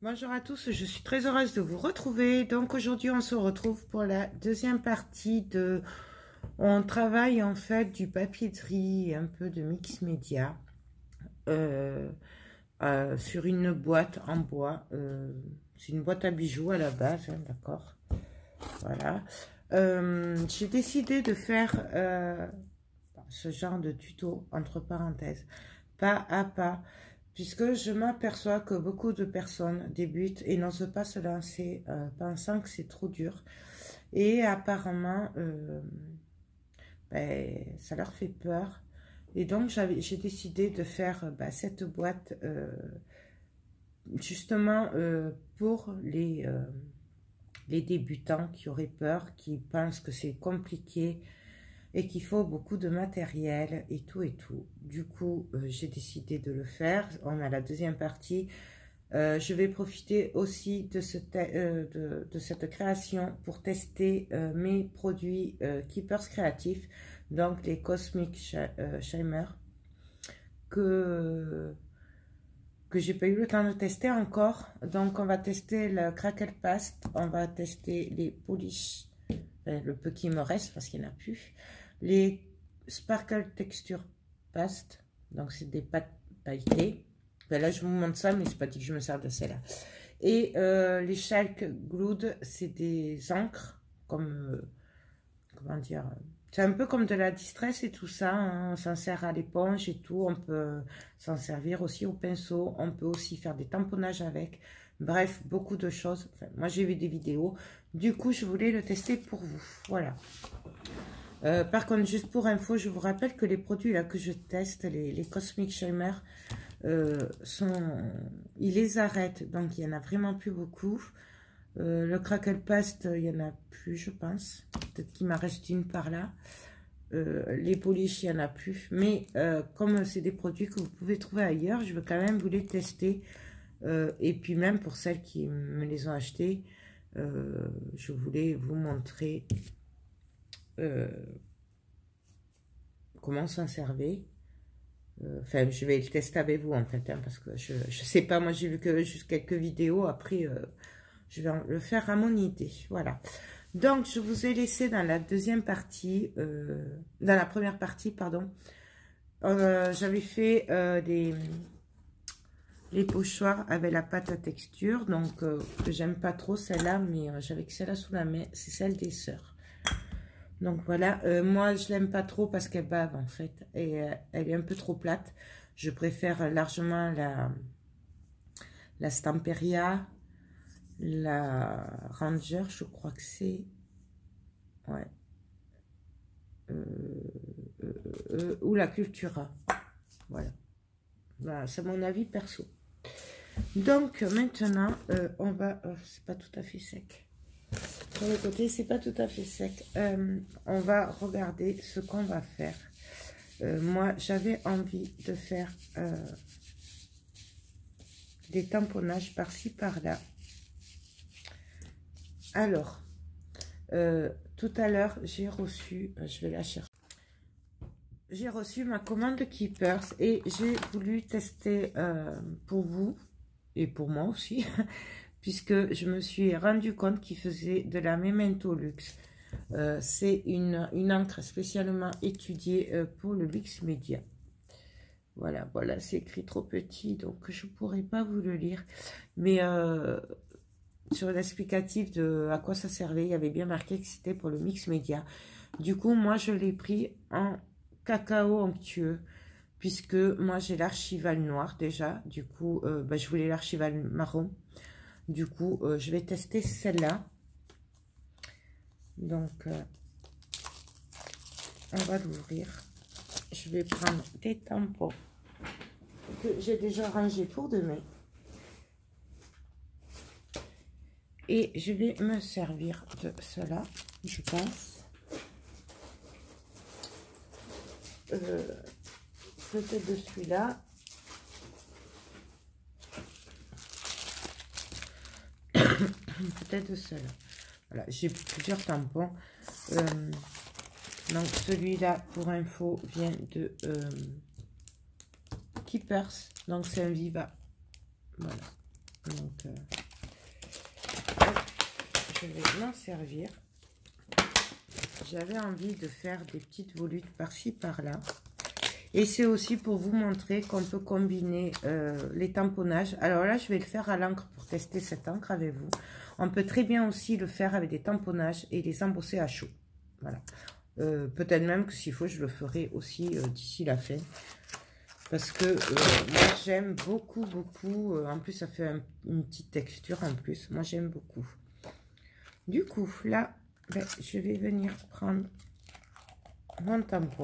Bonjour à tous, je suis très heureuse de vous retrouver. Donc aujourd'hui on se retrouve pour la deuxième partie de... On travaille en fait du papier de riz et un peu de mix média sur une boîte en bois. C'est une boîte à bijoux à la base, hein, d'accord. Voilà. J'ai décidé de faire ce genre de tuto, entre parenthèses, pas à pas, puisque je m'aperçois que beaucoup de personnes débutent et n'osent pas se lancer, pensant que c'est trop dur. Et apparemment, ça leur fait peur. Et donc, j'ai décidé de faire cette boîte justement pour les débutants qui auraient peur, qui pensent que c'est compliqué et qu'il faut beaucoup de matériel et tout et tout. Du coup, j'ai décidé de le faire. On a la deuxième partie. Je vais profiter aussi de cette création pour tester mes produits Keepers créatifs, donc les Cosmic Shimmer, que j'ai pas eu le temps de tester encore. Donc on va tester le Crackle Past, on va tester les polish, le peu qui me reste parce qu'il n'y en a plus, les Sparkle Texture Past, donc c'est des pâtes pailletées. Là je vous montre ça, mais c'est pas dit que je me sers de celle-là. Et les Chalk Glued, c'est des encres comme comment dire, c'est un peu comme de la distress et tout ça, hein. On s'en sert à l'éponge et tout, on peut s'en servir aussi au pinceau, on peut aussi faire des tamponnages avec, bref, beaucoup de choses. Enfin, moi j'ai vu des vidéos, du coup je voulais le tester pour vous, voilà. Par contre, juste pour info, je vous rappelle que les produits là que je teste, les Cosmic Shimmer, ils les arrêtent, donc il n'y en a vraiment plus beaucoup. Le Crackle Past, il n'y en a plus, je pense. Peut-être qu'il m'en reste une par là. Les polish, il n'y en a plus. Mais comme c'est des produits que vous pouvez trouver ailleurs, je veux quand même vous les tester. Et puis même pour celles qui me les ont achetés, je voulais vous montrer comment s'en servir. Enfin, je vais le tester avec vous en fait, hein, parce que je sais pas, moi j'ai vu que juste quelques vidéos, après je vais le faire à mon idée, voilà. Donc je vous ai laissé dans la deuxième partie, dans la première partie, pardon, j'avais fait les pochoirs avec la pâte à texture, donc que j'aime pas trop celle-là, mais j'avais que celle-là sous la main, c'est celle des sœurs. Donc voilà, moi je l'aime pas trop parce qu'elle bave en fait, et elle est un peu trop plate. Je préfère largement la Stamperia, la Ranger, je crois que c'est, ouais, ou la Cultura, voilà. Voilà, c'est mon avis perso. Donc maintenant, on va, c'est pas tout à fait sec. Sur le côté, c'est pas tout à fait sec. On va regarder ce qu'on va faire. Moi, j'avais envie de faire des tamponnages par-ci, par-là. Alors, tout à l'heure, j'ai reçu, je vais la chercher. J'ai reçu ma commande Keepers et j'ai voulu tester pour vous et pour moi aussi, puisque je me suis rendu compte qu'il faisait de la Memento Luxe. C'est une encre spécialement étudiée pour le mix média. Voilà, voilà, c'est écrit trop petit, donc je ne pourrais pas vous le lire. Mais sur l'explicatif de à quoi ça servait, il y avait bien marqué que c'était pour le mix média. Du coup, moi, je l'ai pris en cacao onctueux, puisque moi, j'ai l'archival noir déjà. Du coup, je voulais l'archival marron. Du coup, je vais tester celle-là. Donc, on va l'ouvrir. Je vais prendre des tampons que j'ai déjà rangés pour demain. Et je vais me servir de cela, je pense. Peut-être de celui-là. Peut-être de cela. Voilà, j'ai plusieurs tampons. Donc celui-là, pour info, vient de Keepers. Donc c'est un Viva. Voilà. Donc, je vais m'en servir. J'avais envie de faire des petites volutes par-ci, par-là. Et c'est aussi pour vous montrer qu'on peut combiner les tamponnages. Alors là, je vais le faire à l'encre pour tester cette encre avec vous. On peut très bien aussi le faire avec des tamponnages et les embosser à chaud. Voilà. Peut-être même que s'il faut, je le ferai aussi d'ici la fin. Parce que moi, j'aime beaucoup, beaucoup. En plus, ça fait une petite texture en plus. Moi, j'aime beaucoup. Du coup, là, ben, je vais venir prendre mon tampon.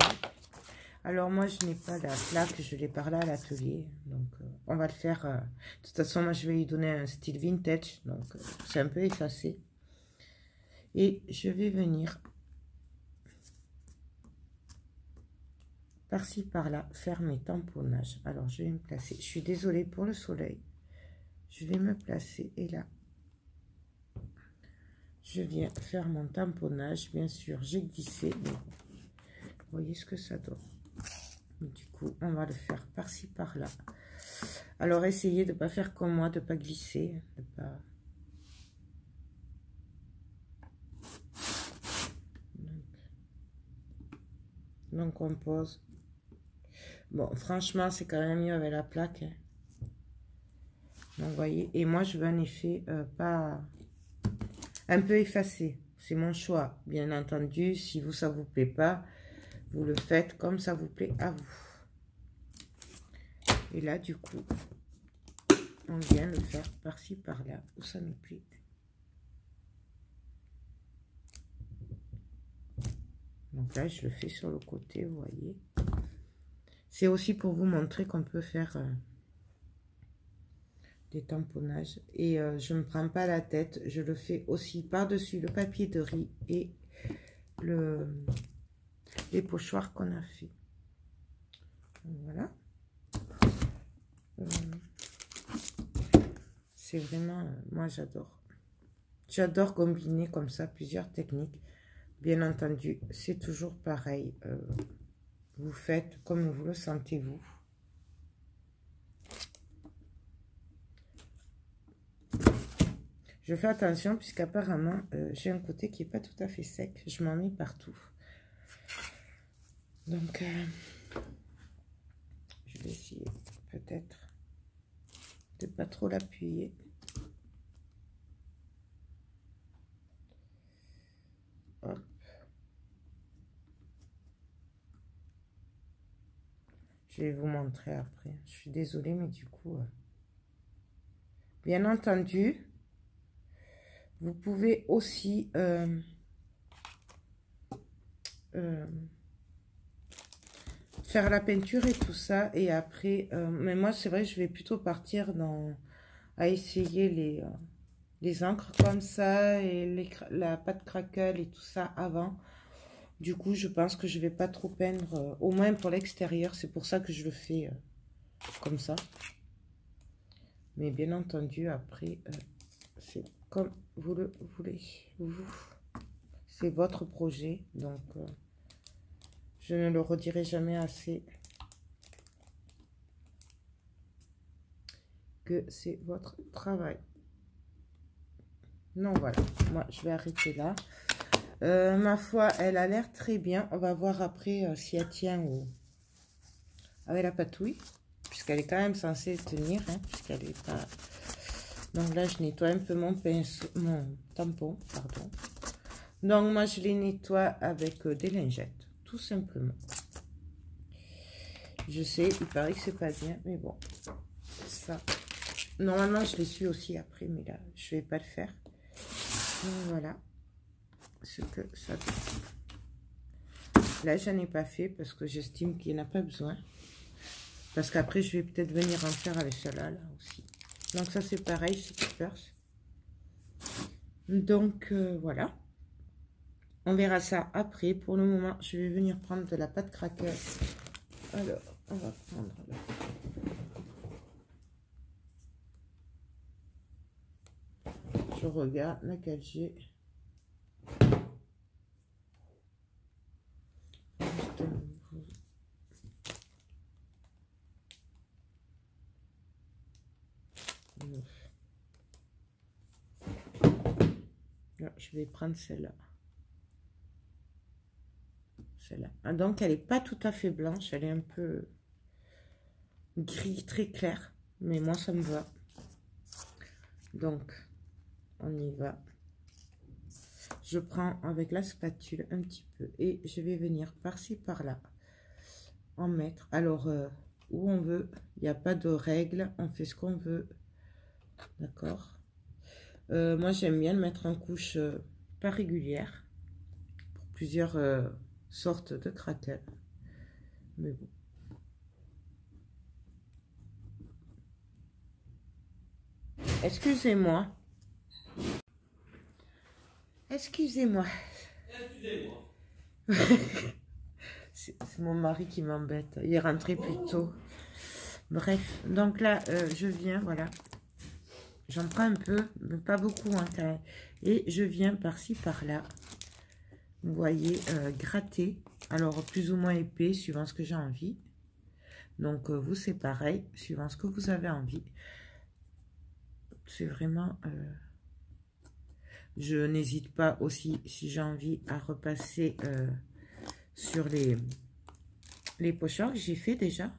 Alors, moi, je n'ai pas la plaque. Je l'ai par là à l'atelier. Donc, on va le faire. De toute façon, moi, je vais lui donner un style vintage. Donc, c'est un peu effacé. Et je vais venir par-ci, par-là, faire mes tamponnages. Alors, je vais me placer. Je suis désolée pour le soleil. Je vais me placer. Et là, je viens faire mon tamponnage. Bien sûr, j'ai glissé. Mais vous voyez ce que ça donne. Du coup, on va le faire par-ci, par-là. Alors, essayez de ne pas faire comme moi, de ne pas glisser. De pas... Donc, on pose. Bon, franchement, c'est quand même mieux avec la plaque. Hein. Donc, vous voyez. Et moi, je veux un effet pas... un peu effacé. C'est mon choix. Bien entendu, si vous, ça vous plaît pas, vous le faites comme ça vous plaît à vous. Et là, du coup, on vient le faire par-ci, par-là, où ça nous plaît. Donc là, je le fais sur le côté, vous voyez. C'est aussi pour vous montrer qu'on peut faire des tamponnages. Et je ne me prends pas la tête. Je le fais aussi par-dessus le papier de riz et les pochoirs qu'on a fait. Donc, voilà. C'est vraiment... moi, j'adore. J'adore combiner comme ça plusieurs techniques. Bien entendu, c'est toujours pareil. Vous faites comme vous le sentez, vous. Je fais attention puisqu'apparemment, j'ai un côté qui n'est pas tout à fait sec. Je m'en mets partout. Donc, je vais essayer peut-être de ne pas trop l'appuyer. Hop. Je vais vous montrer après. Je suis désolée, mais du coup... bien entendu, vous pouvez aussi... faire la peinture et tout ça. Et après... mais moi, c'est vrai, je vais plutôt partir à essayer les encres comme ça. Et la pâte craquelle et tout ça avant. Du coup, je pense que je vais pas trop peindre, au moins pour l'extérieur. C'est pour ça que je le fais comme ça. Mais bien entendu, après, c'est comme vous le voulez. C'est votre projet. Donc, je ne le redirai jamais assez. Que c'est votre travail. Non, voilà. Moi, je vais arrêter là. Ma foi, elle a l'air très bien. On va voir après si elle tient avec la patouille. Puisqu'elle est quand même censée tenir. Hein, puisqu'elle est pas... Donc là, je nettoie un peu mon pinceau, mon tampon. Pardon. Donc moi, je les nettoie avec des lingettes. Tout simplement. Je sais, il paraît que c'est pas bien. Mais bon, ça... Normalement, je les suis aussi après. Mais là, je vais pas le faire. Donc, voilà. Ce que ça donne. Là, j'en ai pas fait parce que j'estime qu'il n'y en a pas besoin. Parce qu'après, je vais peut-être venir en faire avec celle-là là aussi. Donc, ça, c'est pareil, c'est Keepers. Donc, voilà. On verra ça après. Pour le moment, je vais venir prendre de la pâte craquelle. Alors, on va prendre là. Je regarde laquelle j'ai. voilà, je vais prendre celle-là. Celle-là. Ah, donc, elle n'est pas tout à fait blanche. Elle est un peu gris, très clair. Mais moi, ça me va. Donc, on y va. Je prends avec la spatule un petit peu. Et je vais venir par-ci, par-là. En mettre. Alors, où on veut. Il n'y a pas de règle. On fait ce qu'on veut. D'accord. Moi, j'aime bien le mettre en couche pas régulière. Pour plusieurs sortes de craquels. Mais bon. Excusez-moi. Excusez-moi. C'est mon mari qui m'embête. Il est rentré plus tôt. Bref, donc là, je viens, voilà. J'en prends un peu, mais pas beaucoup. Hein, et je viens par-ci, par-là. Vous voyez, gratter. Alors, plus ou moins épais, suivant ce que j'ai envie. Donc, vous, c'est pareil, suivant ce que vous avez envie. C'est vraiment... je n'hésite pas aussi, si j'ai envie, à repasser sur les pochoirs que j'ai fait déjà.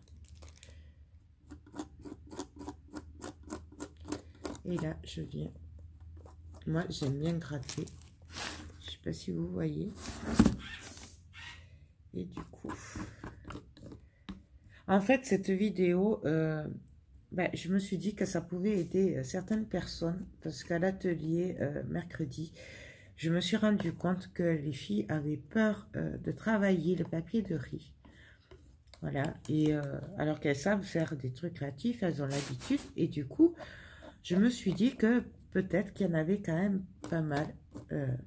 Et là, je viens. Moi, j'aime bien gratter. Je sais pas si vous voyez. Et du coup... En fait, cette vidéo... je me suis dit que ça pouvait aider certaines personnes. Parce qu'à l'atelier, mercredi, je me suis rendu compte que les filles avaient peur de travailler le papier de riz. Voilà. Et alors qu'elles savent faire des trucs créatifs, elles ont l'habitude. Et du coup... Je me suis dit que peut-être qu'il y en avait quand même pas mal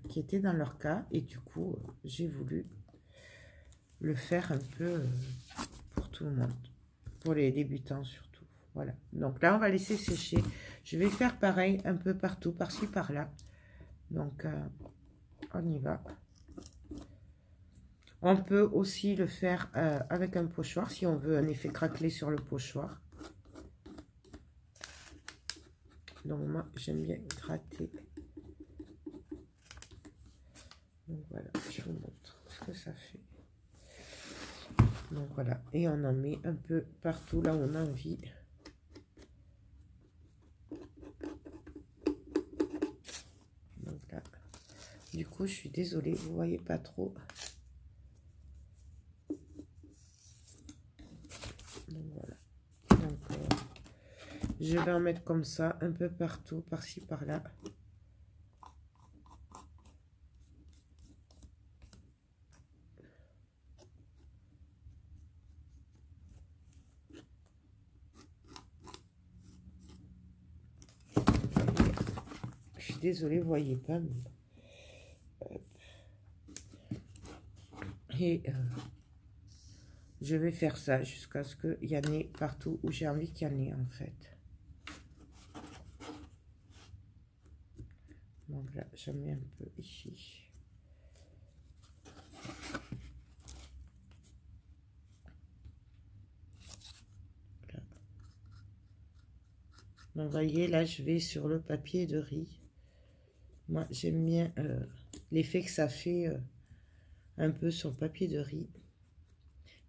qui étaient dans leur cas. Et du coup, j'ai voulu le faire un peu pour tout le monde. Pour les débutants surtout. Voilà. Donc là, on va laisser sécher. Je vais faire pareil un peu partout, par-ci, par-là. Donc, on y va. On peut aussi le faire avec un pochoir si on veut un effet craquelé sur le pochoir. Donc moi, j'aime bien gratter. Donc voilà, je vous montre ce que ça fait. Donc voilà, et on en met un peu partout là où on a envie. Donc là, du coup, je suis désolée, vous voyez pas trop. Donc voilà. Donc, je vais en mettre comme ça, un peu partout, par-ci, par-là. Je suis désolée, vous voyez pas. Mais... Et je vais faire ça jusqu'à ce qu'il y en ait partout où j'ai envie qu'il y en ait en fait. Donc là, j'en mets un peu ici. Là. Donc, vous voyez, là, je vais sur le papier de riz. Moi, j'aime bien l'effet que ça fait un peu sur le papier de riz.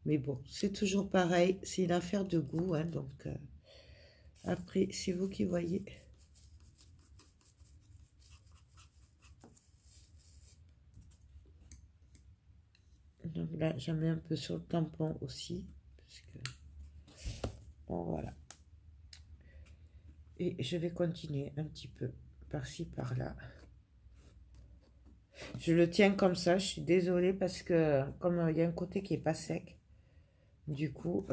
Mais bon, c'est toujours pareil. C'est une affaire de goût. Hein, donc, après, c'est vous qui voyez. Donc là, j'en mets un peu sur le tampon aussi. Parce que... Bon, voilà. Et je vais continuer un petit peu par-ci, par-là. Je le tiens comme ça. Je suis désolée parce que comme il y a un côté qui n'est pas sec, du coup,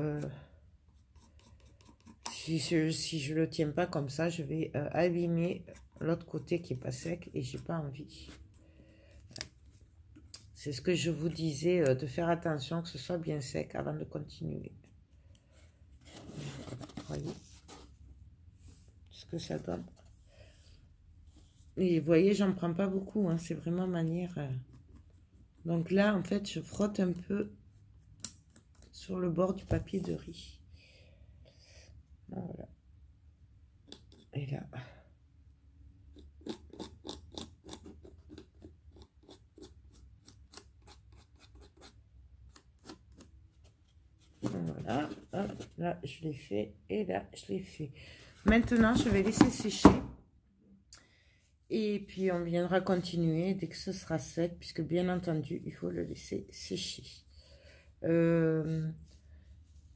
si je le tiens pas comme ça, je vais abîmer l'autre côté qui n'est pas sec et j'ai pas envie. C'est ce que je vous disais, de faire attention que ce soit bien sec avant de continuer. Vous voyez ce que ça donne. Et vous voyez, j'en prends pas beaucoup, hein, c'est vraiment manière... Donc là, en fait, je frotte un peu sur le bord du papier de riz. Voilà. Et là... Ah, hop, là, je l'ai fait. Et là, je l'ai fait. Maintenant, je vais laisser sécher. Et puis, on viendra continuer dès que ce sera sec, puisque bien entendu, il faut le laisser sécher.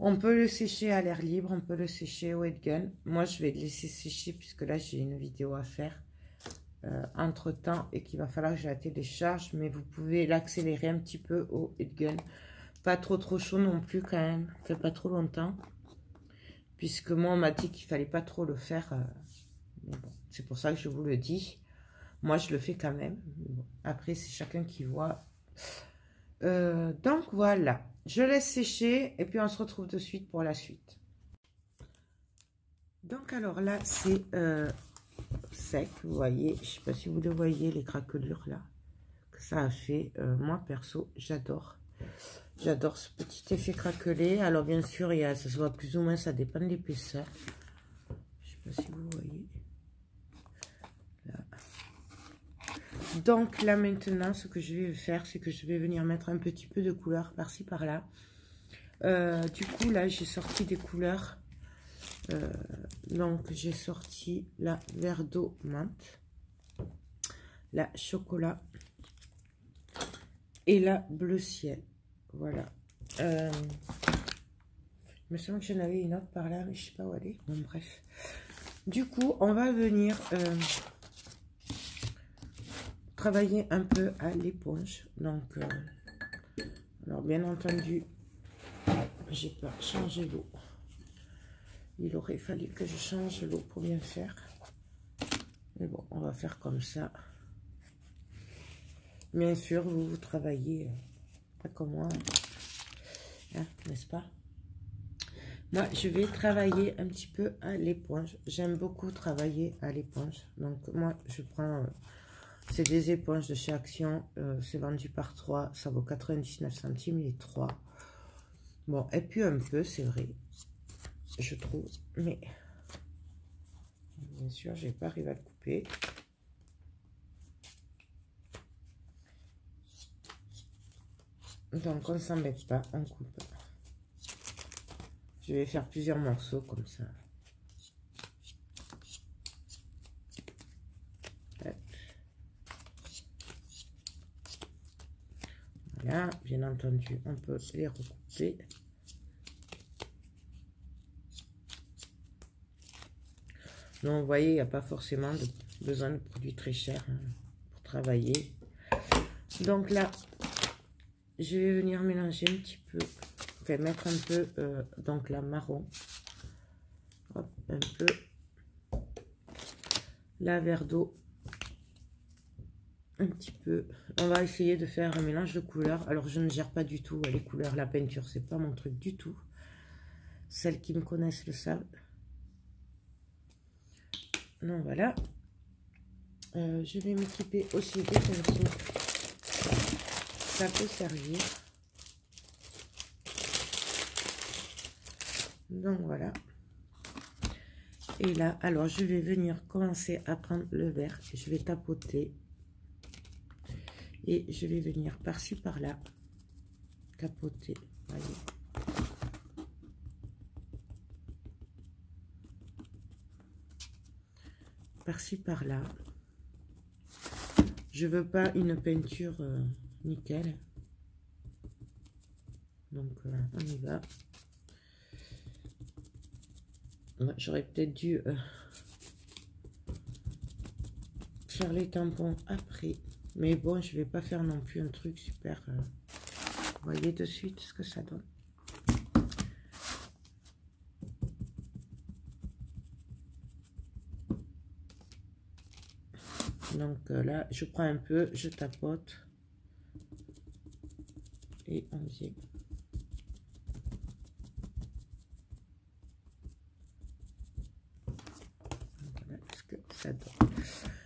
On peut le sécher à l'air libre, on peut le sécher au heat gun. Moi, je vais le laisser sécher, puisque là, j'ai une vidéo à faire entre-temps et qu'il va falloir que je la télécharge. Mais vous pouvez l'accélérer un petit peu au heat gun. Pas trop chaud non plus, quand même. Ça fait pas trop longtemps. Puisque moi, on m'a dit qu'il fallait pas trop le faire. Mais bon, c'est pour ça que je vous le dis. Moi, je le fais quand même. Bon, après, c'est chacun qui voit. Donc, voilà. Je laisse sécher et puis on se retrouve de suite pour la suite. Donc, alors là, c'est sec. Vous voyez, je ne sais pas si vous le voyez, les craquelures là que ça a fait. Moi, perso, j'adore. J'adore ce petit effet craquelé. Alors, bien sûr, ça se voit plus ou moins, ça dépend de l'épaisseur. Je ne sais pas si vous voyez. Donc là maintenant, ce que je vais faire, c'est que je vais venir mettre un petit peu de couleur par-ci par-là. Du coup, là, j'ai sorti des couleurs. Donc, j'ai sorti la vert d'eau menthe, la chocolat et la bleu ciel. Voilà. Il me semble que j'en avais une autre par là, mais je sais pas où elle est. Bon, bref. Du coup, on va venir... travailler un peu à l'éponge. Donc, alors bien entendu, j'ai pas changé l'eau. Il aurait fallu que je change l'eau pour bien faire. Mais bon, on va faire comme ça. Bien sûr, vous travaillez pas comme moi, hein, n'est-ce pas? Moi, je vais travailler un petit peu à l'éponge. J'aime beaucoup travailler à l'éponge. Donc, moi, je prends... c'est des éponges de chez Action, c'est vendu par 3, ça vaut 99 centimes les 3. Bon, et puis un peu, c'est vrai, je trouve, mais bien sûr, j'ai pas arrivé à le couper. Donc, on ne s'embête pas, on coupe. Je vais faire plusieurs morceaux comme ça. Voilà, bien entendu, on peut les recouper. Donc, vous voyez, il n'y a pas forcément besoin de produits très chers hein, pour travailler. Donc là, je vais venir mélanger un petit peu, enfin mettre un peu, donc la marron, hop, un peu, la vert d'eau, un petit peu. On va essayer de faire un mélange de couleurs. Alors, je ne gère pas du tout les couleurs, la peinture, c'est pas mon truc du tout. Celles qui me connaissent le savent. Donc, voilà. Je vais m'équiper aussi des pinceaux. Ça peut servir. Donc, voilà. Et là, alors, je vais venir commencer à prendre le vert. Je vais tapoter. Et je vais venir par-ci, par-là, tapoter, voyez. Par-ci, par-là. Je veux pas une peinture nickel. Donc, on y va. J'aurais peut-être dû faire les tampons après. Mais bon, je vais pas faire non plus un truc super... vous voyez de suite ce que ça donne. Donc là, je prends un peu, je tapote. Et on vient. Voilà ce que ça donne.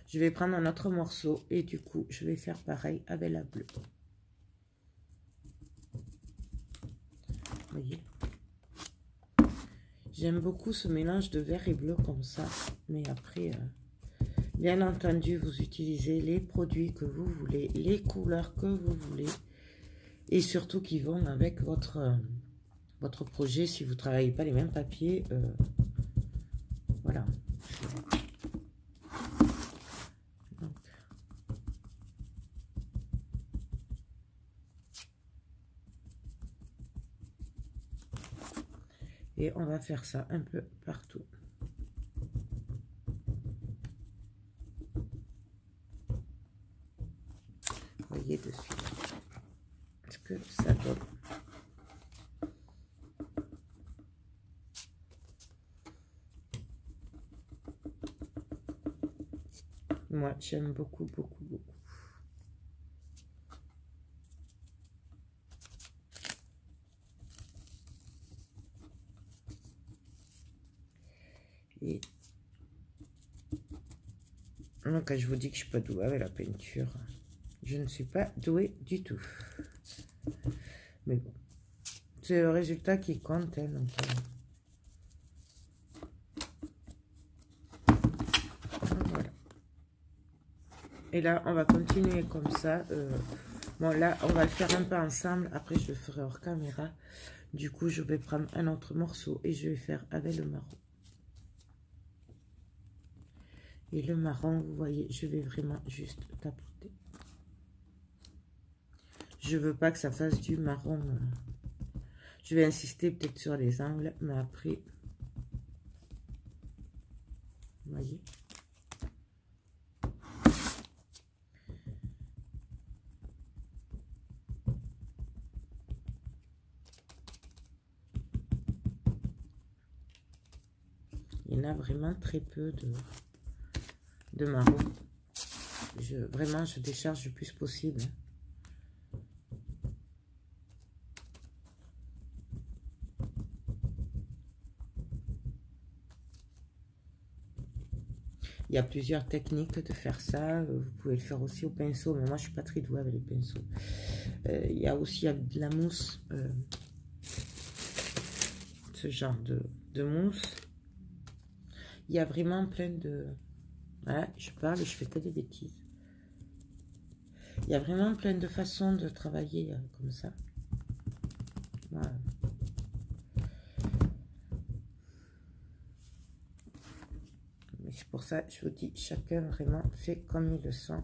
Je vais prendre un autre morceau et du coup, je vais faire pareil avec la bleue. Vous voyez? J'aime beaucoup ce mélange de vert et bleu comme ça. Mais après, bien entendu, vous utilisez les produits que vous voulez, les couleurs que vous voulez. Et surtout qui vont avec votre votre projet, si vous ne travaillez pas les mêmes papiers, voilà. Donc. Et on va faire ça un peu partout. Voyez dessus ce que ça donne. Moi, j'aime beaucoup, beaucoup, beaucoup. Et donc, quand je vous dis que je suis pas douée avec la peinture, je ne suis pas douée du tout. Mais bon, c'est le résultat qui compte. Hein, donc, voilà. Et là, on va continuer comme ça. Bon, là, on va le faire un peu ensemble. Après, je le ferai hors caméra. Du coup, je vais prendre un autre morceau et je vais faire avec le marron. Et le marron, vous voyez, je vais vraiment juste tapoter. Je veux pas que ça fasse du marron. Je vais insister peut-être sur les angles, mais après, vous voyez. Il y en a vraiment très peu de marron. Vraiment, je décharge le plus possible. Il y a plusieurs techniques de faire ça. Vous pouvez le faire aussi au pinceau, mais moi, je suis pas très douée avec les pinceaux. Il y a aussi de la mousse, ce genre de mousse. Il y a vraiment plein de... Voilà, je parle et je fais que des bêtises. Il y a vraiment plein de façons de travailler comme ça. Voilà. Mais c'est pour ça, je vous dis, chacun vraiment fait comme il le sent.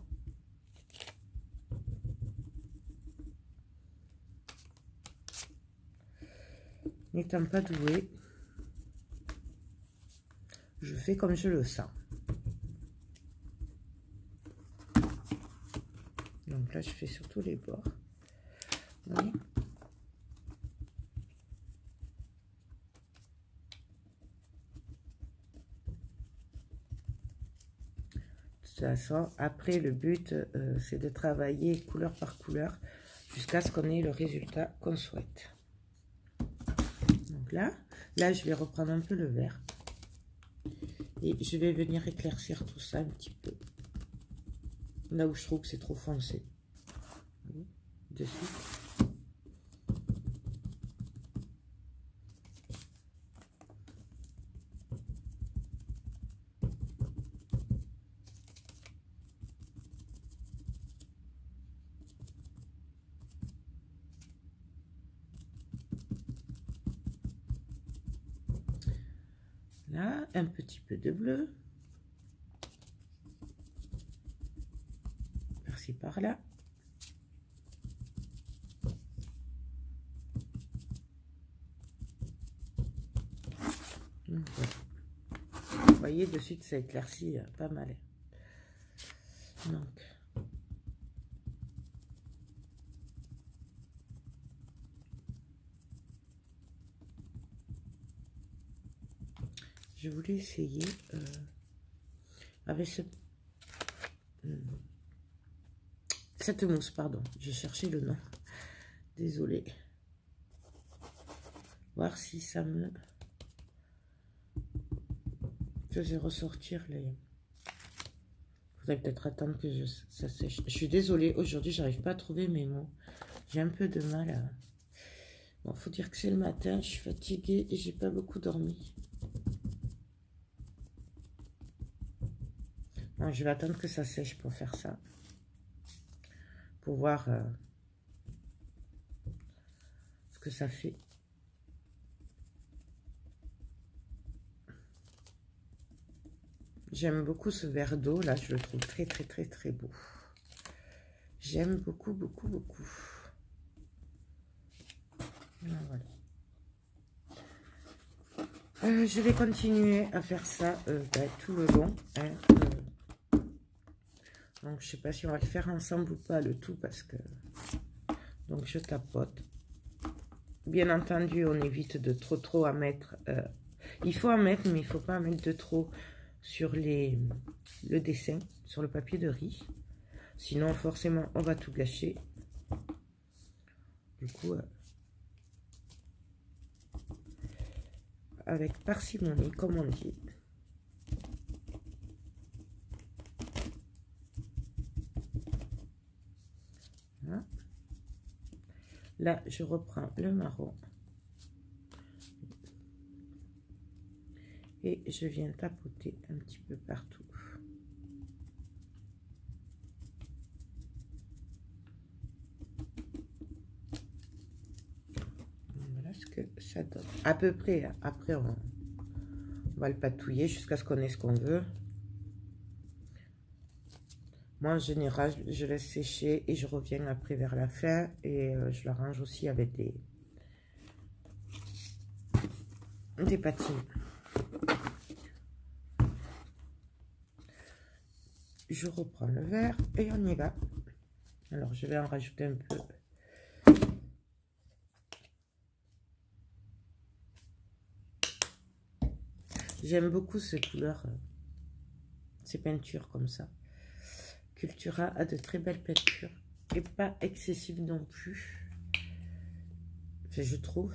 N'étant pas douée, je fais comme je le sens. Donc là, je fais sur tous les bords. Vous voyez ? De toute façon, après, le but, c'est de travailler couleur par couleur jusqu'à ce qu'on ait le résultat qu'on souhaite. Donc là, je vais reprendre un peu le vert. Et je vais venir éclaircir tout ça un petit peu. Là où je trouve que c'est trop foncé. Dessus. Là, un petit peu de bleu. Par-ci, par-là. Voilà. Vous voyez, de suite, ça éclaircit pas mal. Donc, je voulais essayer avec cette mousse, pardon. J'ai cherché le nom. Désolée. Voir si ça me faisait ressortir les... Faudrait peut-être attendre que ça sèche. Je suis désolée, aujourd'hui, j'arrive pas à trouver mes mots. J'ai un peu de mal à... Bon, faut dire que c'est le matin, je suis fatiguée et j'ai pas beaucoup dormi. Bon, je vais attendre que ça sèche pour faire ça. Pour voir ce que ça fait. J'aime beaucoup ce verre d'eau, là, je le trouve très, très, très, très beau. J'aime beaucoup, beaucoup, beaucoup. Voilà. Je vais continuer à faire ça tout le long. Hein, donc, je sais pas si on va le faire ensemble ou pas, le tout, parce que... Donc, je tapote. Bien entendu, on évite de trop à mettre. Il faut en mettre, mais il faut pas en mettre de trop sur le dessin, sur le papier de riz. Sinon, forcément, on va tout gâcher. Du coup, avec parcimonie, comme on dit. Voilà. Là, je reprends le marron. Et je viens tapoter un petit peu partout. Voilà ce que ça donne. À peu près, après on va le patouiller jusqu'à ce qu'on ait ce qu'on veut. Moi en général, je laisse sécher et je reviens après vers la fin. Et je l'arrange aussi avec des patines. Je reprends le verre et on y va. Alors, je vais en rajouter un peu. J'aime beaucoup ces couleurs, ces peintures comme ça. Cultura a de très belles peintures et pas excessives non plus. Enfin, je trouve.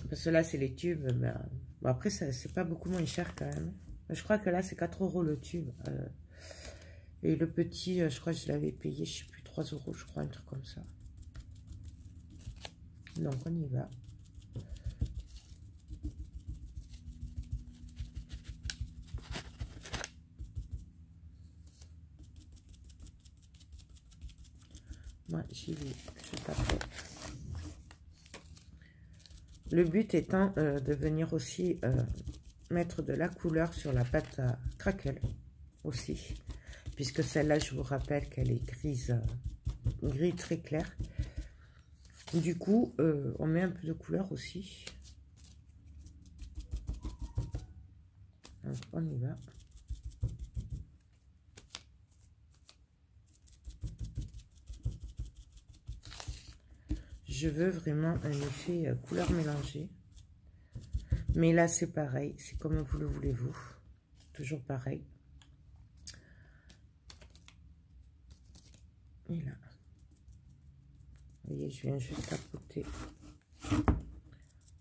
Parce que là, c'est les tubes. Mais, bon, après, c'est pas beaucoup moins cher quand même. Je crois que là, c'est 4 € le tube. Et le petit, je crois que je l'avais payé, je sais plus, 3 €, je crois, un truc comme ça. Donc, on y va. Moi, j'y vais, je tape. Le but étant de venir aussi mettre de la couleur sur la pâte à craquelle aussi. Puisque celle-là, je vous rappelle qu'elle est grise, gris très clair. Du coup, on met un peu de couleur aussi. Donc, on y va. Je veux vraiment un effet couleur mélangée. Mais là, c'est pareil. C'est comme vous le voulez-vous. Toujours pareil. Et là. Vous voyez, je viens juste tapoter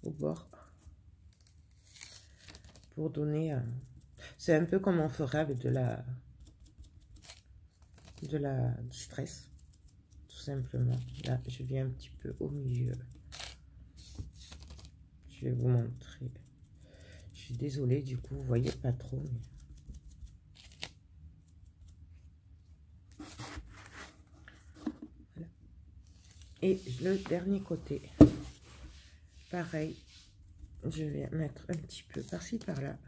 au bord. Pour donner... c'est un peu comme on ferait avec du stress. Tout simplement. Là, je viens un petit peu au milieu. Je vais vous montrer. Je suis désolée, du coup, vous voyez pas trop. Mais... voilà. Et le dernier côté, pareil, je vais mettre un petit peu par-ci, par-là.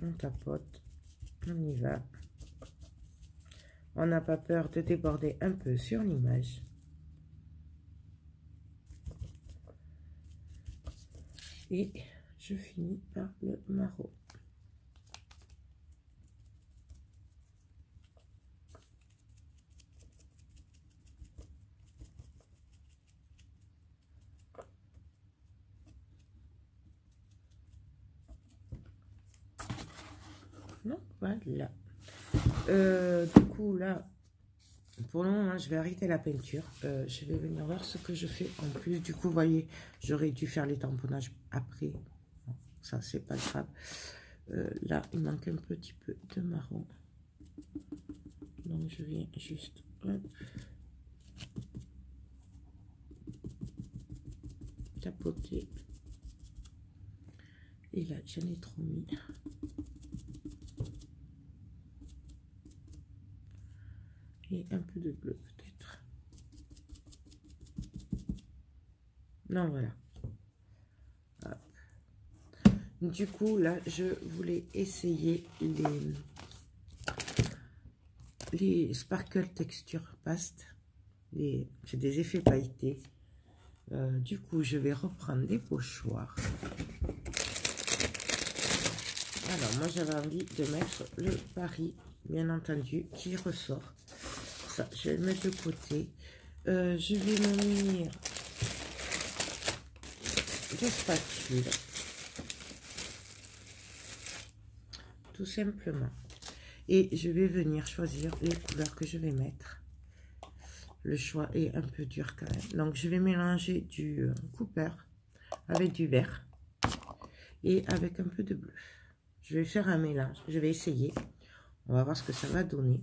On tapote, on y va. On n'a pas peur de déborder un peu sur l'image. Et je finis par le marron. Non, voilà. Du coup, là, pour le moment, je vais arrêter la peinture. Je vais venir voir ce que je fais en plus. Du coup, vous voyez, j'aurais dû faire les tamponnages après. Bon, ça, c'est pas grave. Là, il manque un petit peu de marron. Donc, je viens juste... hop, tapoter. Et là, j'en ai trop mis. et un peu de bleu peut-être. Non, voilà. Hop. Du coup, là, je voulais essayer les Sparkle Texture Paste. C'est des effets pailletés. Du coup, je vais reprendre des pochoirs. Alors, moi, j'avais envie de mettre le Paris, bien entendu, qui ressort. Ça, je vais le mettre de côté. Je vais me munir de spatule. Tout simplement. Et je vais venir choisir les couleurs que je vais mettre. Le choix est un peu dur quand même. Donc, je vais mélanger du Cooper avec du vert et avec un peu de bleu. Je vais faire un mélange. Je vais essayer. On va voir ce que ça va donner.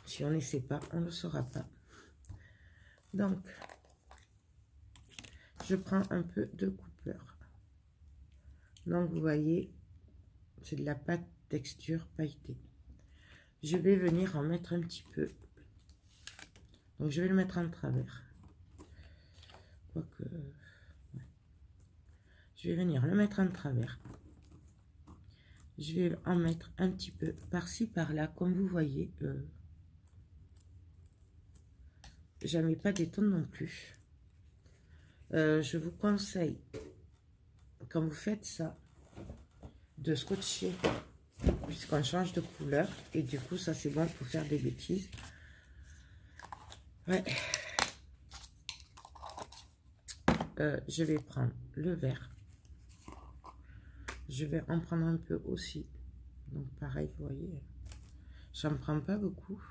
Si on n'essaie pas, on ne le saura pas. Donc, je prends un peu de Cooper. Donc, vous voyez, c'est de la pâte texture pailletée. Je vais venir en mettre un petit peu. Donc, je vais le mettre en travers. Quoique... Ouais. Je vais venir le mettre en travers. Je vais en mettre un petit peu par-ci, par-là, comme vous voyez. J'en mets pas des tonnes non plus. Je vous conseille, quand vous faites ça, de scotcher, puisqu'on change de couleur. Et du coup, ça c'est bon pour faire des bêtises. Ouais. Je vais prendre le vert. Je vais en prendre un peu aussi. Donc pareil, vous voyez, j'en prends pas beaucoup.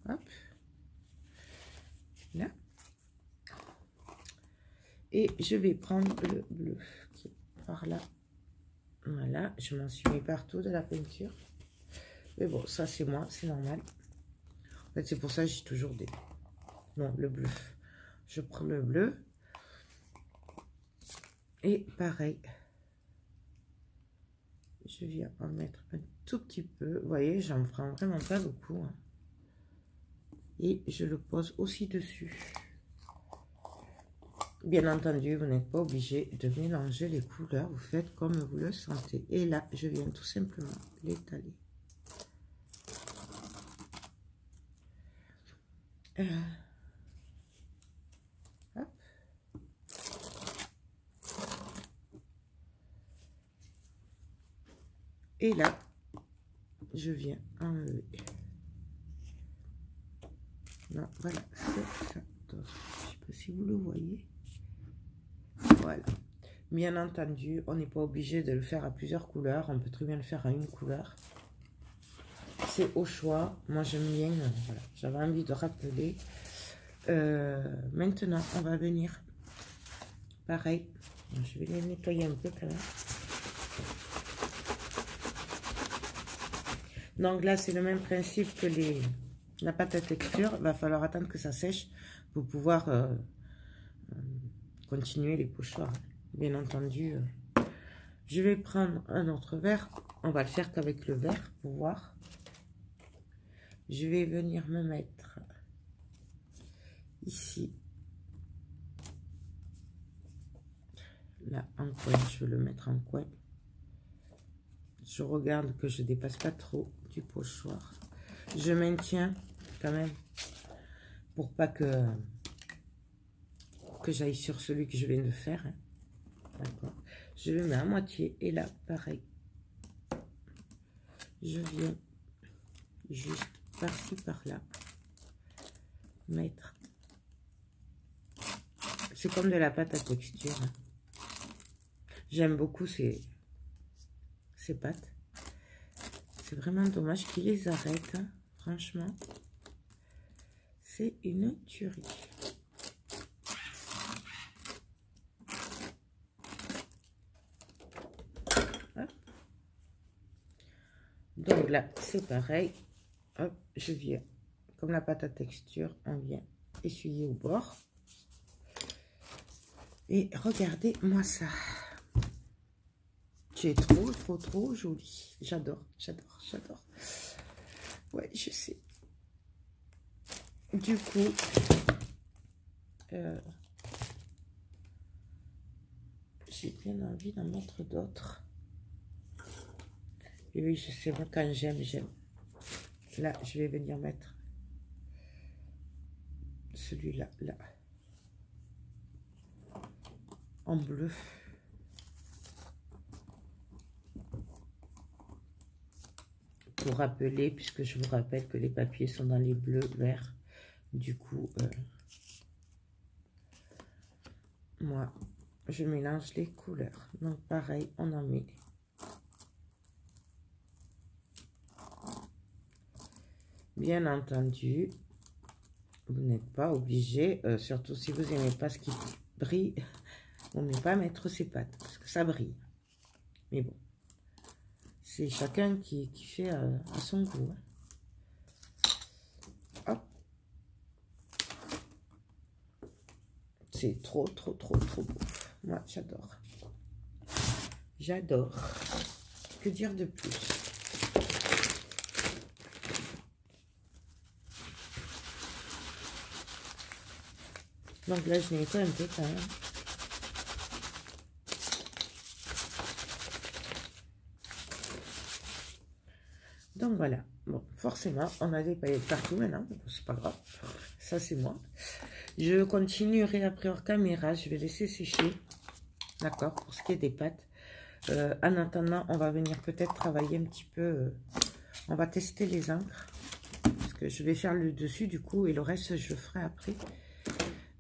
Hop. Là. Et je vais prendre le bleu qui est par là. Voilà, je m'en suis mis partout de la peinture. Mais bon, ça c'est moi, c'est normal. En fait, c'est pour ça que j'ai toujours des... Non, le bleu. Je prends le bleu. Et pareil. Je viens en mettre un tout petit peu. Vous voyez, j'en prends vraiment pas beaucoup. Hein. Et je le pose aussi dessus. Bien entendu, vous n'êtes pas obligé de mélanger les couleurs. Vous faites comme vous le sentez. Et là, je viens tout simplement l'étaler. Hop. Et là, je viens enlever. Non, voilà, c'est ça. Je ne sais pas si vous le voyez. Voilà. Bien entendu, on n'est pas obligé de le faire à plusieurs couleurs. On peut très bien le faire à une couleur. C'est au choix. Moi, j'aime bien. Voilà. J'avais envie de rappeler. Maintenant, on va venir. Pareil. Je vais les nettoyer un peu quand même. Donc là, c'est le même principe que la pâte à texture. Il va falloir attendre que ça sèche pour pouvoir continuer les pochoirs. Bien entendu, je vais prendre un autre verre. On va le faire qu'avec le verre pour voir. Je vais venir me mettre ici. Là, en coin, je vais le mettre en coin. Je regarde que je ne dépasse pas trop du pochoir. Je maintiens quand même pour pas que j'aille sur celui que je viens de faire. Hein. D'accord. Je le mets à moitié et là, pareil. Je viens juste par-ci, par-là mettre. C'est comme de la pâte à texture. Hein. J'aime beaucoup ces pâtes. C'est vraiment dommage qu'ils les arrêtent. Hein. Franchement, c'est une tuerie. Hop. Donc là, c'est pareil. Hop, je viens, comme la pâte à texture, on vient essuyer au bord. Et regardez-moi ça. C'est trop joli. J'adore, j'adore, j'adore. Ouais, je sais. Du coup, j'ai bien envie d'en mettre d'autres. Et oui, je sais, moi, quand j'aime, j'aime. Là, je vais venir mettre celui-là, là, en bleu. Pour rappeler, puisque je vous rappelle que les papiers sont dans les bleus, verts. Du coup, moi, je mélange les couleurs. Donc, pareil, on en met. Bien entendu, vous n'êtes pas obligé, surtout si vous n'aimez pas ce qui brille, on ne met pas à mettre ses pattes, parce que ça brille. Mais bon, c'est chacun qui fait à son goût. Hein. Hop. C'est trop, trop, trop, trop beau. Moi, j'adore. J'adore. Que dire de plus? Donc là, je nettoie un peu quand même. Donc voilà. Bon, forcément, on a des paillettes partout maintenant. C'est pas grave. Ça, c'est moi. Je continuerai après hors caméra. Je vais laisser sécher. D'accord, pour ce qui est des pâtes. En attendant, on va venir peut-être travailler un petit peu. On va tester les encres. Parce que je vais faire le dessus du coup. Et le reste, je le ferai après.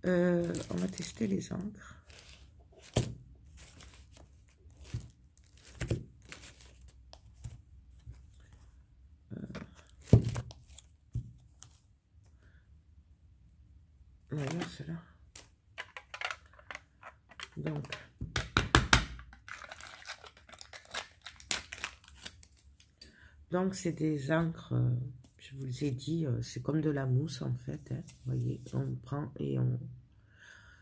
On va tester les encres. Voilà, celle-là. Donc c'est des encres, je vous ai dit, c'est comme de la mousse en fait. Hein, vous voyez, on prend et on...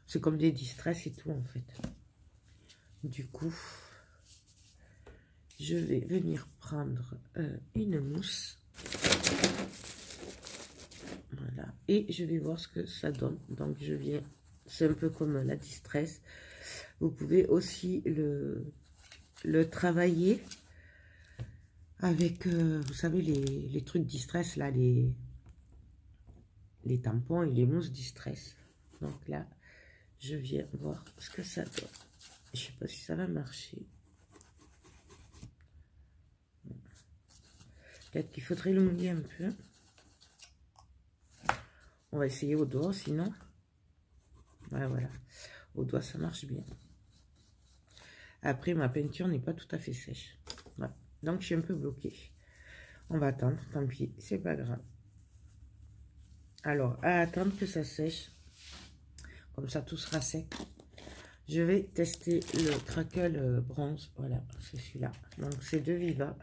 C'est comme des distress et tout en fait. Du coup, je vais venir prendre une mousse. Voilà. Et je vais voir ce que ça donne. Donc je viens, c'est un peu comme la distress. Vous pouvez aussi le travailler avec, vous savez, les trucs distress, là, les tampons et les mousses distress. Donc là, je viens voir ce que ça donne. Je sais pas si ça va marcher. Peut-être qu'il faudrait le mouiller un peu. On va essayer au doigt, sinon. Ouais, voilà. Au doigt, ça marche bien. Après, ma peinture n'est pas tout à fait sèche. Voilà. Donc, je suis un peu bloquée. On va attendre, tant pis, c'est pas grave. Alors, à attendre que ça sèche. Comme ça, tout sera sec. Je vais tester le crackle bronze. Voilà, c'est celui-là. Donc, c'est de Viva.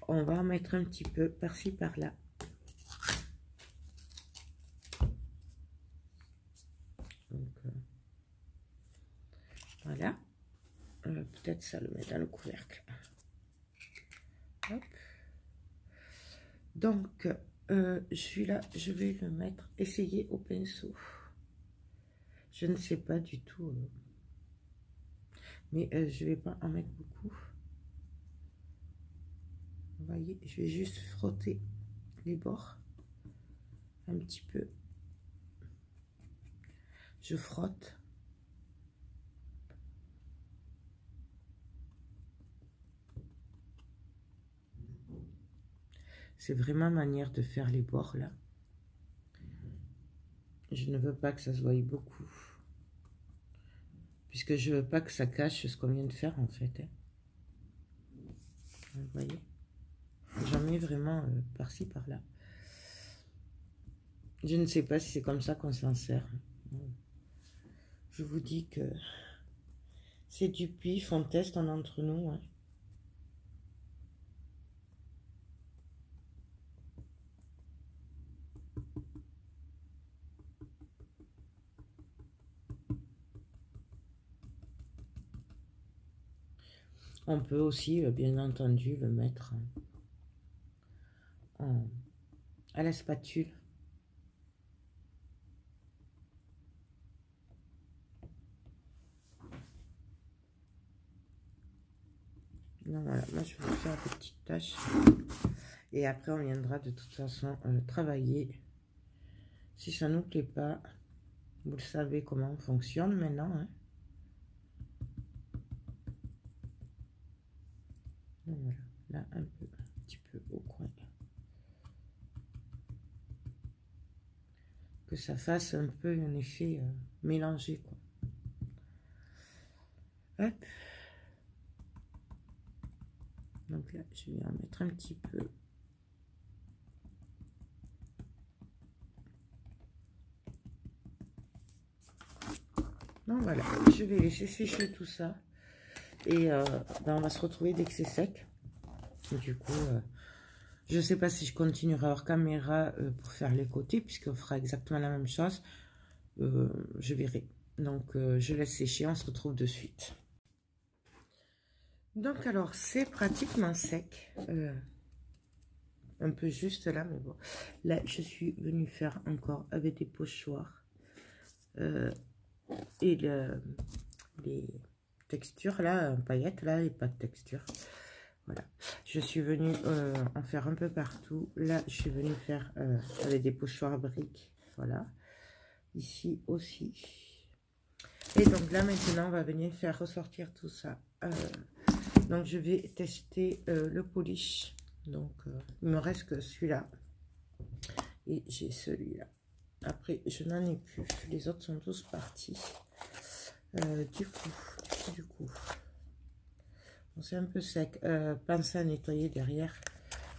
On va en mettre un petit peu par-ci, par-là. Donc, voilà. Peut-être ça le met dans le couvercle. Hop. Donc, celui-là, je vais le mettre, essayer au pinceau. Je ne sais pas du tout. Mais je vais pas en mettre beaucoup. Vous voyez, je vais juste frotter les bords. Un petit peu. Je frotte. C'est vraiment manière de faire les bords là. Je ne veux pas que ça se voie beaucoup. Puisque je veux pas que ça cache ce qu'on vient de faire en fait. Hein. Vous voyez. J'en mets vraiment par-ci, par-là. Je ne sais pas si c'est comme ça qu'on s'en sert. Je vous dis que c'est du pif, on teste en entre nous. Hein. On peut aussi, bien entendu, le mettre à la spatule. Donc voilà, moi je vais faire des petites tâches. Et après on viendra de toute façon travailler. Si ça ne nous plaît pas, vous le savez comment on fonctionne maintenant. Hein. Donc voilà, là un petit peu au coin. Que ça fasse un peu un effet mélangé, quoi. Hop. Donc là, je vais en mettre un petit peu. Donc voilà, je vais laisser sécher tout ça. Et ben on va se retrouver dès que c'est sec. Du coup, je ne sais pas si je continuerai hors caméra pour faire les côtés, puisqu'on fera exactement la même chose. Je verrai. Donc, je laisse sécher, on se retrouve de suite. Donc, alors, c'est pratiquement sec. Un peu juste là, mais bon. Là, je suis venue faire encore avec des pochoirs. Et les textures, là, paillettes, là, et pas de texture. Voilà, je suis venue en faire un peu partout. Là, je suis venue faire avec des pochoirs briques. Voilà, ici aussi. Et donc là, maintenant, on va venir faire ressortir tout ça. Donc, je vais tester le polish. Donc, il me reste que celui-là. Et j'ai celui-là. Après, je n'en ai plus. Les autres sont tous partis. Du coup. C'est un peu sec. Pensez à nettoyer derrière.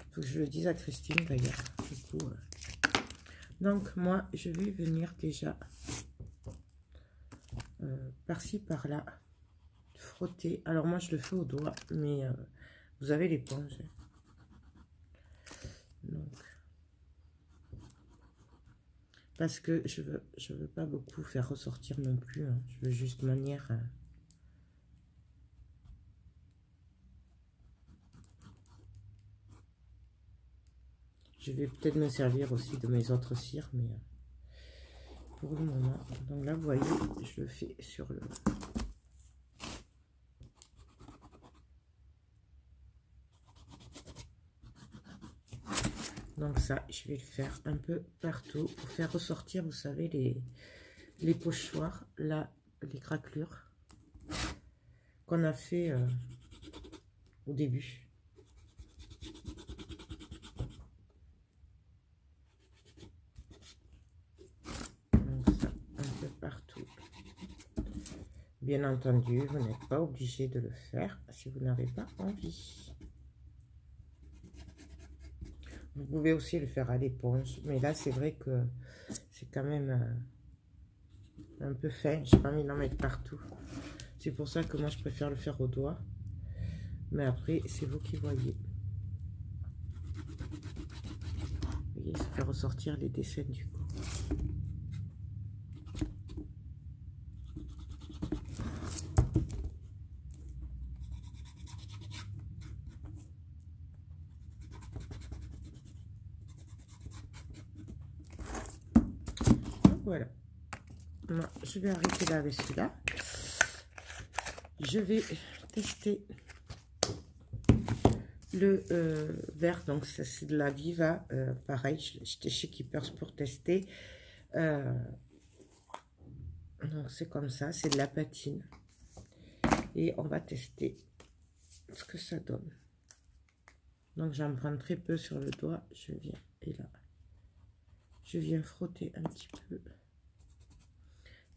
Il faut que je le dise à Christine d'ailleurs. Du coup, donc moi, je vais venir déjà par-ci, par-là, frotter. Alors moi, je le fais au doigt, mais vous avez l'éponge. Donc, parce que je veux pas beaucoup faire ressortir non plus. Hein. Je veux juste manière... Je vais peut-être me servir aussi de mes autres cires, mais pour le moment. Donc là, vous voyez, je le fais sur le... Donc ça, je vais le faire un peu partout pour faire ressortir, vous savez, les pochoirs, là, les craquelures qu'on a fait au début. Partout. Bien entendu, vous n'êtes pas obligé de le faire si vous n'avez pas envie. Vous pouvez aussi le faire à l'éponge, mais là c'est vrai que c'est quand même un peu fin. J'ai pas envie d'en mettre partout. C'est pour ça que moi je préfère le faire au doigt. Mais après, c'est vous qui voyez. Vous voyez, ça fait ressortir les dessins du coup. Voilà. Moi, je vais arrêter là avec celui-là. Je vais tester le vert. Donc, ça, c'est de la Viva. Pareil, j'étais chez Keepers pour tester. Donc, c'est comme ça. C'est de la patine. Et on va tester ce que ça donne. Donc, j'en prends très peu sur le doigt. Je viens, et là, je viens frotter un petit peu.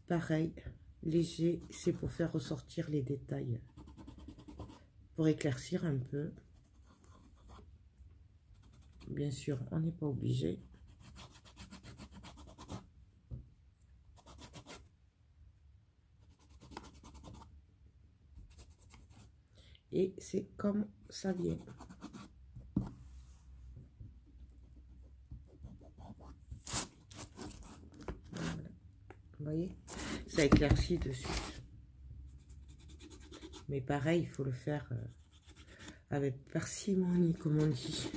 Pareil, léger, c'est pour faire ressortir les détails, pour éclaircir un peu. Bien sûr, on n'est pas obligé. Et c'est comme ça vient. Voilà. Vous voyez, ça éclaircit dessus. Mais pareil, il faut le faire avec parcimonie, comme on dit,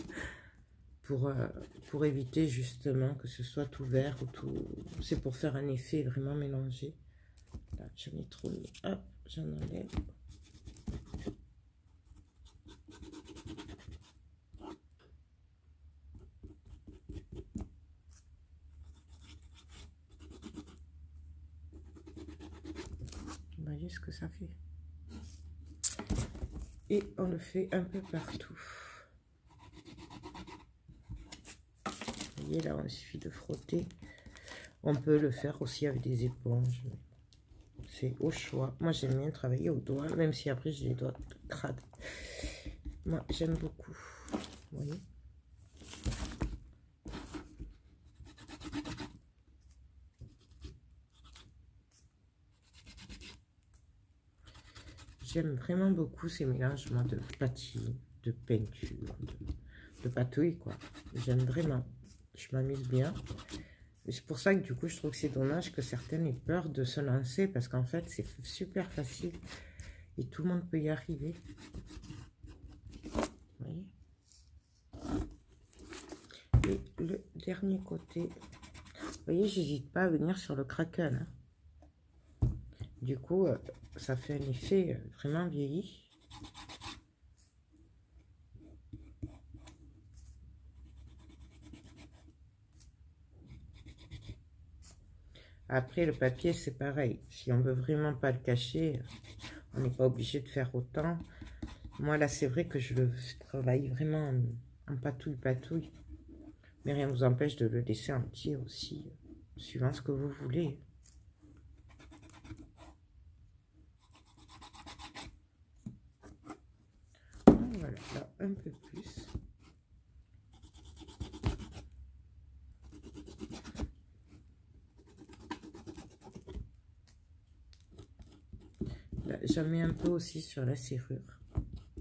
pour éviter justement que ce soit tout vert ou tout... C'est pour faire un effet vraiment mélangé. Là, j'en ai trop mis. Hop, j'en enlève. Vous voyez ce que ça fait. Et on le fait un peu partout. Vous voyez, là, il suffit de frotter. On peut le faire aussi avec des éponges. C'est au choix. Moi, j'aime bien travailler au doigt, même si après, j'ai les doigts crades. Moi, j'aime beaucoup. Vous voyez? J'aime vraiment beaucoup ces mélanges de patine, de peinture, de patouille, quoi. J'aime vraiment. Je m'amuse bien. C'est pour ça que du coup, je trouve que c'est dommage que certaines aient peur de se lancer, parce qu'en fait, c'est super facile et tout le monde peut y arriver. Vous voyez? Et le dernier côté, vous voyez, j'hésite pas à venir sur le Kraken. Hein. Du coup, ça fait un effet vraiment vieilli. Après, le papier, c'est pareil. Si on veut vraiment pas le cacher, on n'est pas obligé de faire autant. Moi, là, c'est vrai que je le travaille vraiment en patouille. Mais rien ne vous empêche de le laisser entier aussi, suivant ce que vous voulez. Voilà, là, un peu plus. J'en mets un peu aussi sur la serrure,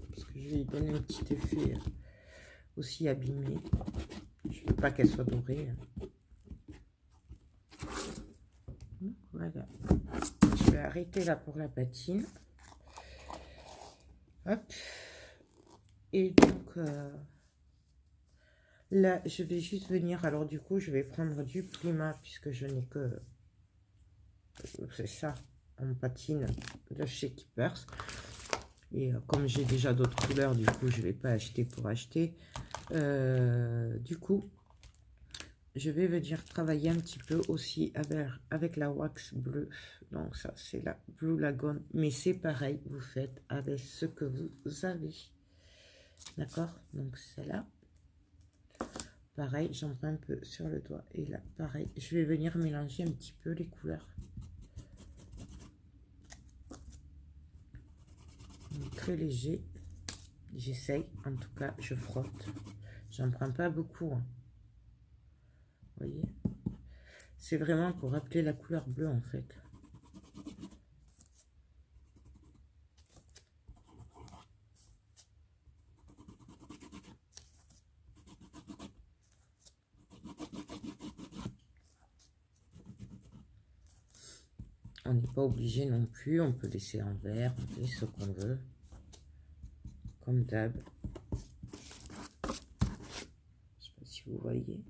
parce que je vais lui donner un petit effet aussi abîmé. Je ne veux pas qu'elle soit dorée. Donc, voilà. Je vais arrêter là pour la patine. Hop. Et donc, là, je vais juste venir. Alors, du coup, je vais prendre du Prima, puisque je n'ai que... C'est ça. En patine de chez Keepers. Et comme j'ai déjà d'autres couleurs, du coup, je ne vais pas acheter pour acheter. Du coup, je vais venir travailler un petit peu aussi avec la wax bleue. Donc ça, c'est la Blue Lagoon. Mais c'est pareil, vous faites avec ce que vous avez. D'accord? Donc celle-là. Pareil, j'en prends un peu sur le doigt. Et là, pareil, je vais venir mélanger un petit peu les couleurs. Très léger, j'essaye, en tout cas je frotte, j'en prends pas beaucoup, hein. Vous voyez, c'est vraiment pour rappeler la couleur bleue en fait. On n'est pas obligé non plus, on peut laisser en vert, on fait ce qu'on veut, comme d'hab. Je sais pas si vous voyez.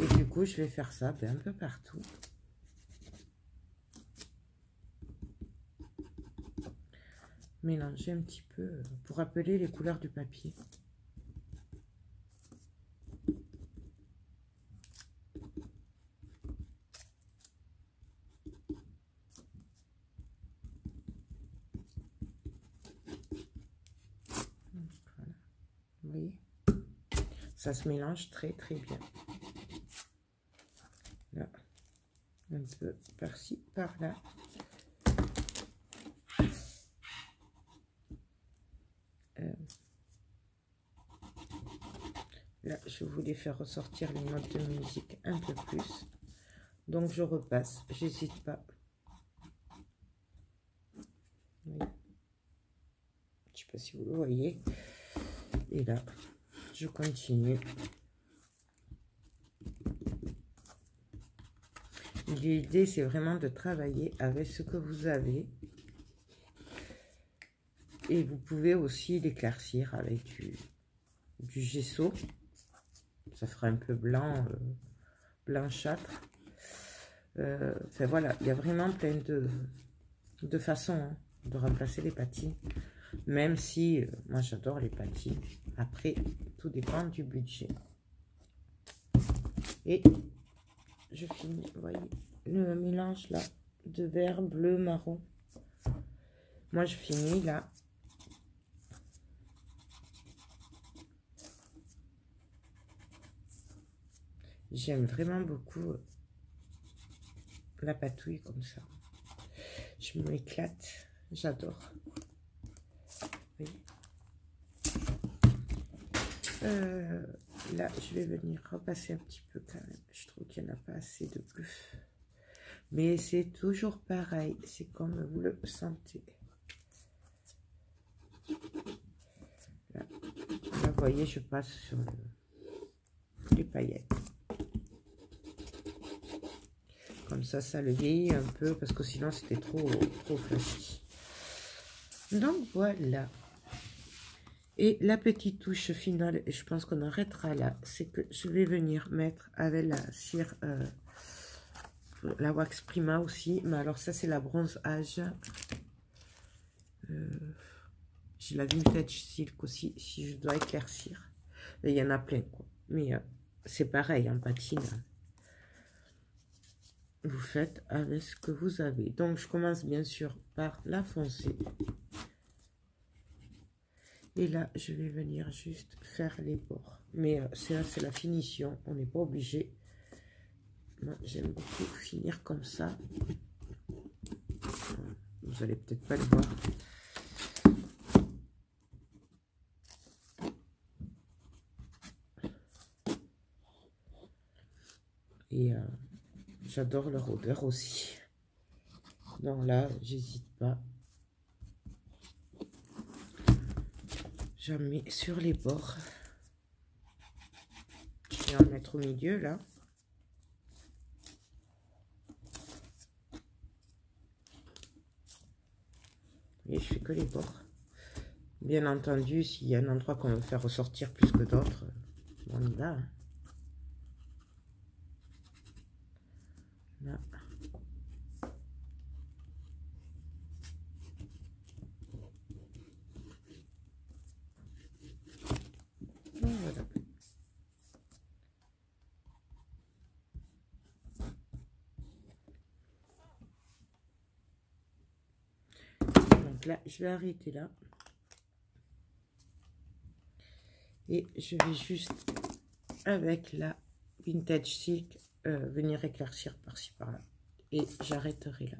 Et du coup, je vais faire ça un peu partout. Mélanger un petit peu pour rappeler les couleurs du papier. Voilà. Vous voyez, ça se mélange très très bien. Là, un peu par-ci, par-là. Là, je voulais faire ressortir les notes de musique un peu plus. Donc, je repasse. J'hésite pas. Oui. Je sais pas si vous le voyez. Et là, je continue. L'idée, c'est vraiment de travailler avec ce que vous avez. Et vous pouvez aussi l'éclaircir avec du gesso. Ça fera un peu blanc, blanchâtre. Enfin voilà, il y a vraiment plein de façons hein, de remplacer les patines. Même si, moi j'adore les patines. Après, tout dépend du budget. Et je finis, vous voyez, le mélange là de vert, bleu, marron. Moi je finis là. J'aime vraiment beaucoup la patouille comme ça. Je m'éclate, j'adore. Oui. Là, je vais venir repasser un petit peu quand même. Je trouve qu'il n'y en a pas assez de bleu. Mais c'est toujours pareil. C'est comme vous le sentez. Là, vous voyez, je passe sur les paillettes. Comme ça le vieillit un peu parce que sinon c'était trop flashy. Donc voilà. Et la petite touche finale, et je pense qu'on arrêtera là, c'est que je vais venir mettre avec la cire, la wax prima aussi. Mais alors ça c'est la bronze âge. J'ai la vintage silk aussi, si je dois éclaircir. Et il y en a plein quoi. Mais c'est pareil en patine. Vous faites avec ce que vous avez. Donc je commence bien sûr par la foncée. Et là, je vais venir juste faire les bords. Mais c'est la finition. On n'est pas obligé. Moi, j'aime beaucoup finir comme ça. Vous allez peut-être pas le voir. Et j'adore leur odeur aussi. Donc là, j'hésite pas. J'en mets sur les bords. Je vais en mettre au milieu là. Et je fais que les bords. Bien entendu, s'il y a un endroit qu'on veut faire ressortir plus que d'autres, on y va. Hein. Là. Donc, voilà. Donc là, je vais arrêter là. Et je vais juste, avec la vintage silk, venir éclaircir par-ci par-là. Et j'arrêterai là.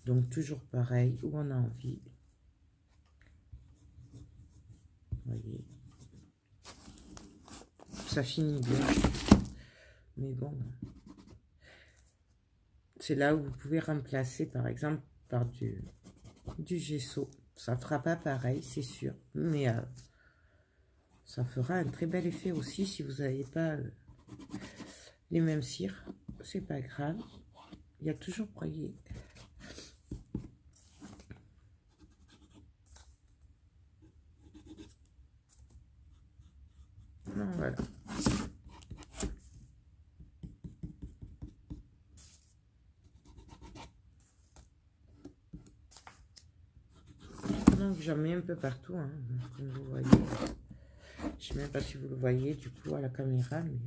Donc toujours pareil, où on a envie. Vous voyez. Ça finit bien. Mais bon. C'est là où vous pouvez remplacer, par exemple, par du gesso. Ça ne fera pas pareil, c'est sûr. Mais ça fera un très bel effet aussi si vous n'avez pas les mêmes cires. C'est pas grave. Il y a toujours moyen. Voilà. Donc j'en mets un peu partout, hein, comme vous voyez. Je ne sais même pas si vous le voyez du coup à la caméra, mais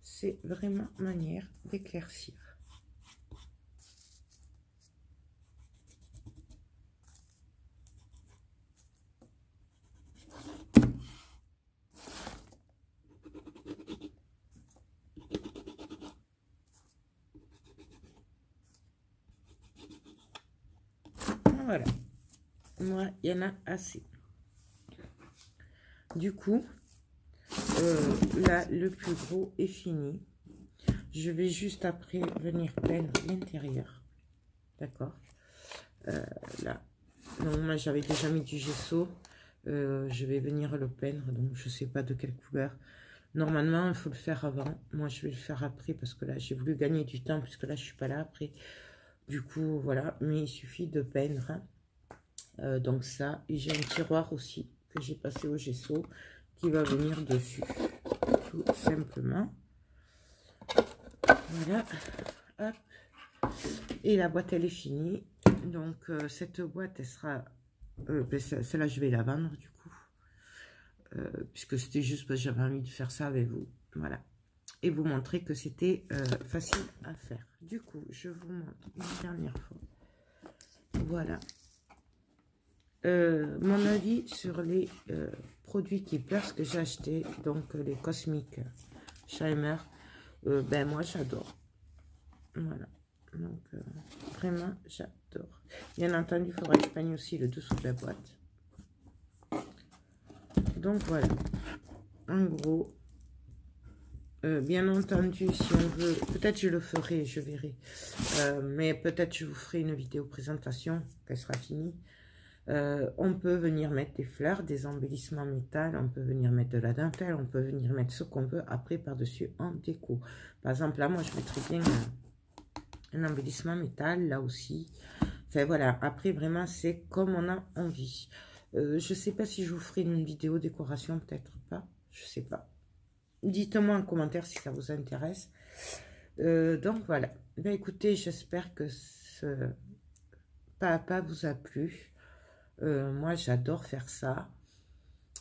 c'est vraiment manière d'éclaircir. Voilà, moi il y en a assez. Du coup, là le plus gros est fini. Je vais juste après venir peindre l'intérieur. D'accord. Là, donc moi j'avais déjà mis du gesso. Je vais venir le peindre, donc je sais pas de quelle couleur. Normalement, il faut le faire avant. Moi, je vais le faire après parce que là, j'ai voulu gagner du temps puisque là, je suis pas là après. Du coup, voilà. Mais il suffit de peindre. Hein. Donc ça, et j'ai un tiroir aussi que j'ai passé au gesso qui va venir dessus. Tout simplement. Voilà. Hop. Et la boîte, elle est finie. Donc, cette boîte, elle sera... celle-là, je vais la vendre, du coup. Puisque c'était juste parce que j'avais envie de faire ça avec vous. Voilà. Et vous montrer que c'était facile à faire. Du coup, je vous montre une dernière fois. Voilà. Mon avis sur les produits Keepers que j'ai acheté. Donc, les cosmiques Scheimer. Ben, moi, j'adore. Voilà. Donc, vraiment, j'adore. Bien entendu, il faudra que je peigne aussi le dessous de la boîte. Donc, voilà. En gros, bien entendu, si on veut, peut-être je le ferai, je verrai. Mais peut-être je vous ferai une vidéo présentation, qu'elle sera finie. On peut venir mettre des fleurs, des embellissements métal, on peut venir mettre de la dentelle, on peut venir mettre ce qu'on veut après par-dessus en déco. Par exemple, là, moi, je mettrais bien un embellissement métal, là aussi. Enfin, voilà. Après, vraiment, c'est comme on a envie. Je sais pas si je vous ferai une vidéo décoration, peut-être pas. Je sais pas. Dites-moi en commentaire si ça vous intéresse. Donc, voilà. Ben, écoutez, j'espère que ce pas à pas vous a plu. Moi, j'adore faire ça.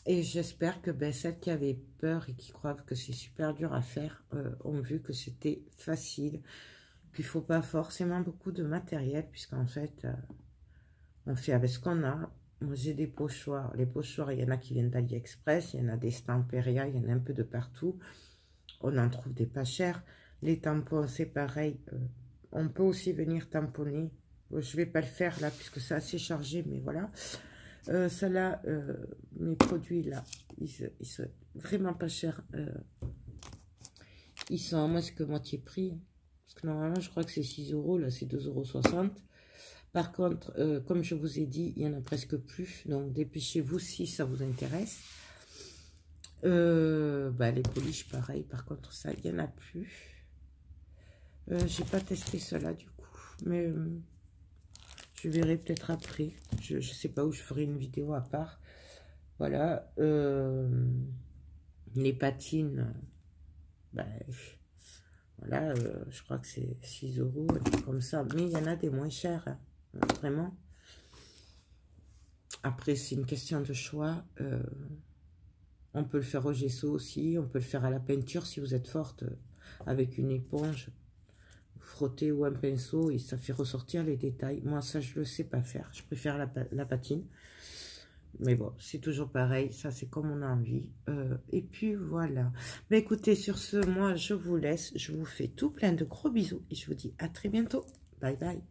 Et j'espère que ben, celles qui avaient peur et qui croient que c'est super dur à faire ont vu que c'était facile. Qu'il ne faut pas forcément beaucoup de matériel, puisqu'en fait, on fait avec ce qu'on a. Moi, j'ai des pochoirs. Les pochoirs, il y en a qui viennent d'AliExpress, il y en a des Stamperia, il y en a un peu de partout. On en trouve des pas chers. Les tampons, c'est pareil. On peut aussi venir tamponner. Bon, je ne vais pas le faire là, puisque c'est assez chargé, mais voilà. Ça là, mes produits là, ils sont vraiment pas chers. Ils sont à moins que moitié prix. Parce que normalement, je crois que c'est 6 €. Là, c'est 2,60 €. Par contre, comme je vous ai dit, il n'y en a presque plus. Donc, dépêchez-vous si ça vous intéresse. Bah, les polish, pareil. Par contre, ça, il n'y en a plus. J'ai pas testé cela du coup. Mais je verrai peut-être après. Je sais pas où je ferai une vidéo à part. Voilà. Les patines. Bah, voilà, je crois que c'est 6 €, comme ça. Mais il y en a des moins chers, hein, vraiment. Après, c'est une question de choix. On peut le faire au gesso aussi. On peut le faire à la peinture si vous êtes forte. Avec une éponge, frotter ou un pinceau. Et ça fait ressortir les détails. Moi, ça, je ne le sais pas faire. Je préfère la patine. Mais bon, c'est toujours pareil. Ça, c'est comme on a envie. Et puis, voilà. Mais écoutez, sur ce, moi, je vous laisse. Je vous fais tout plein de gros bisous. Et je vous dis à très bientôt. Bye, bye.